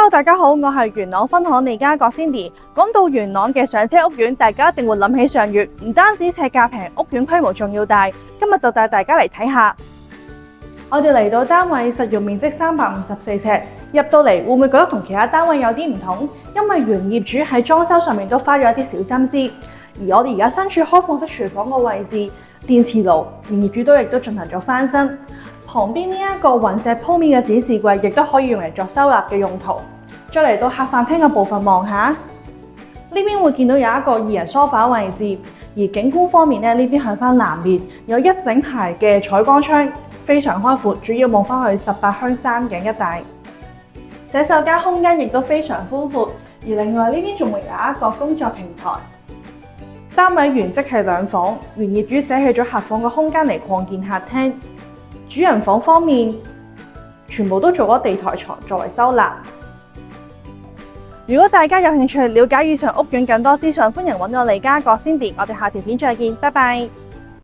Hello，大家好，我係元朗分行利嘉閣 Cindy。講到元朗嘅上車屋苑，大家一定會諗起上月，唔單止尺價平，屋苑規模仲要大。今日就帶大家嚟睇下。我哋嚟到單位實用面積354尺，入到嚟會唔會覺得同其他單位有啲唔同？因為原業主喺裝修上面都花咗一啲小心思。而我哋而家身處開放式廚房嘅位置，電磁爐原業主亦都進行咗翻新。旁邊呢一個雲石鋪面嘅展示櫃，亦都可以用嚟作收納嘅用途。再嚟到客飯廳嘅部分望下，呢邊會見到有一個2人梳化位置。而景觀方面咧，呢邊向翻南面有一整排嘅採光窗，非常開闊，主要望翻去18鄉山景一帶。洗手間空間亦都非常寬闊，而另外呢邊仲會有一個工作平台。單位原則係2房，原業主捨棄咗客房嘅空間嚟擴建客廳。主人房方面，全部都做咗地台床作為收納。如果大家有興趣了解以上屋苑更多資訊，歡迎揾我利嘉閣 Cindy。我哋下條片再見，拜拜。